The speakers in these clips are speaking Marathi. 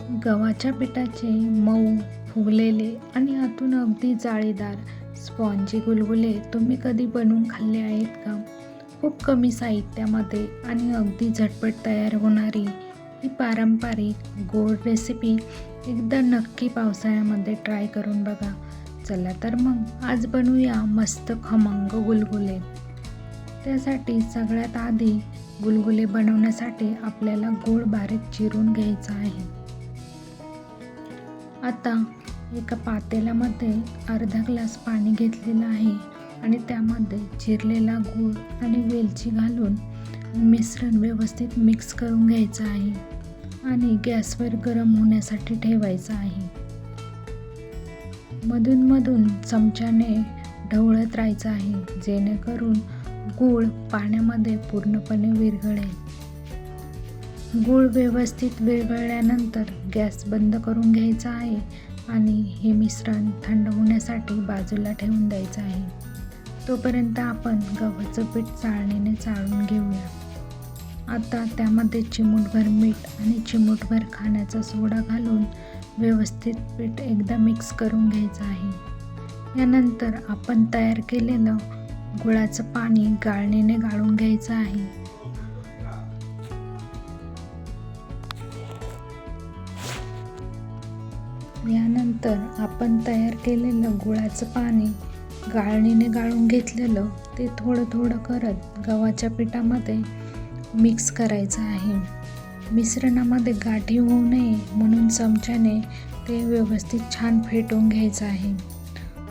गव्हाच्या पिठाचे मऊ, फुगलेले आणि आतून अगदी जाळीदार स्पॉन्जी गुलगुले तुम्ही कधी बनवून खाल्ले आहेत का? खूप कमी साहित्यामध्ये आणि अगदी झटपट तयार होणारी ही पारंपरिक गोड रेसिपी एकदा नक्की पावसाळ्यामध्ये ट्राय करून बघा. चला तर मग आज बनवूया मस्त खमंग गुलगुले. त्यासाठी सगळ्यात आधी गुलगुले बनवण्यासाठी आपल्याला गूळ बारीक चिरून घ्यायचा आहे. आता एका पातेल्यामध्ये अर्धा ग्लास पाणी घेतलेलं आहे आणि त्यामध्ये चिरलेला गूळ आणि वेलची घालून मिश्रण व्यवस्थित मिक्स करून घ्यायचं आहे आणि गॅसवर गरम होण्यासाठी ठेवायचं आहे. मधून चमच्याने ढवळत राहायचं आहे जेणेकरून गूळ पाण्यामध्ये पूर्णपणे विरघळेल. गूळ व्यवस्थित विरघळल्यानंतर गॅस बंद करून घ्यायचा आहे आणि हे मिश्रण थंड होण्यासाठी बाजूला ठेवून द्यायचं आहे. तोपर्यंत आपण गव्हाचं पीठ चाळणीने चाळून घेऊया. आता त्यामध्ये चिमूटभर मीठ आणि चिमूटभर खाण्याचा सोडा घालून व्यवस्थित पीठ एकदा मिक्स करून घ्यायचं आहे. यानंतर आपण तयार केलेलं गुळाचं पाणी गाळणीने गाळून घ्यायचं आहे. यानंतर आपण तयार केलेलं गुळाचं पाणी गाळणीने गाळून घेतलेलं ते थोडं करत गव्हाच्या पिठामध्ये मिक्स करायचं आहे. मिश्रणामध्ये गाठी होऊ नये म्हणून चमच्याने ते व्यवस्थित छान फेटून घ्यायचं आहे.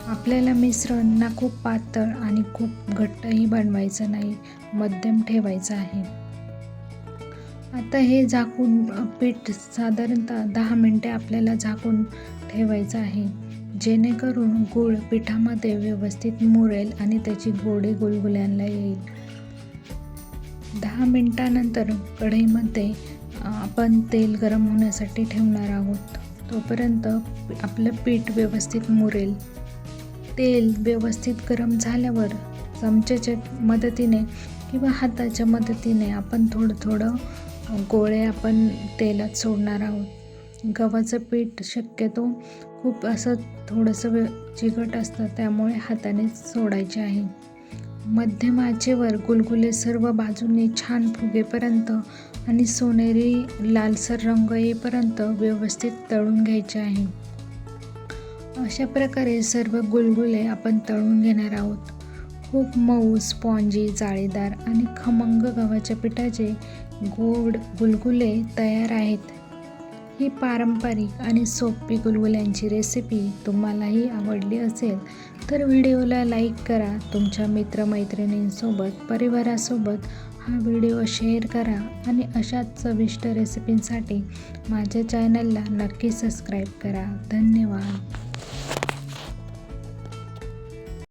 आपल्याला मिश्रण ना खूप पातळ आणि खूप घट्टही बनवायचं नाही, मध्यम ठेवायचं आहे. आता हे झाकून पीठ साधारणतः 10 मिनिटे आपल्याला झाकून ठेवायचं आहे जेणेकरून गूळ पिठामध्ये व्यवस्थित मुरेल आणि त्याची गोडी गुलगुल्यांना येईल. 10 मिनिटानंतर कढईमध्ये आपण तेल गरम होण्यासाठी ठेवणार आहोत. तोपर्यंत आपलं पीठ व्यवस्थित मुरेल. तेल व्यवस्थित गरम झाल्यावर चमच्याच्या मदतीने किंवा हाताच्या मदतीने आपण थोडं गोळे आपण तेलात सोडणार आहोत. गव्हाचं पीठ शक्यतो खूप असं थोडंसं चिकट असतं, त्यामुळे हाताने सोडायचे आहे. मध्यम आचेवर गुलगुले सर्व बाजूंनी छान फुगेपर्यंत आणि सोनेरी लालसर रंग येईपर्यंत व्यवस्थित तळून घ्यायचे आहे. अशा प्रकारे सर्व गुलगुले आपण तळून घेणार आहोत. खूप मऊ, स्पॉन्जी, जाळीदार आणि खमंग गव्हाच्या पिठाचे गोड गुलगुले तयार आहेत. ही पारंपरिक आणि सोपी गुलगुल्यांची रेसिपी तुम्हालाही आवडली असेल तर व्हिडिओला लाईक करा. तुमच्या मित्रमैत्रिणींसोबत, परिवारासोबत हा व्हिडिओ शेअर करा आणि अशाच चविष्ट रेसिपींसाठी माझ्या चॅनलला नक्की सबस्क्राईब करा. धन्यवाद.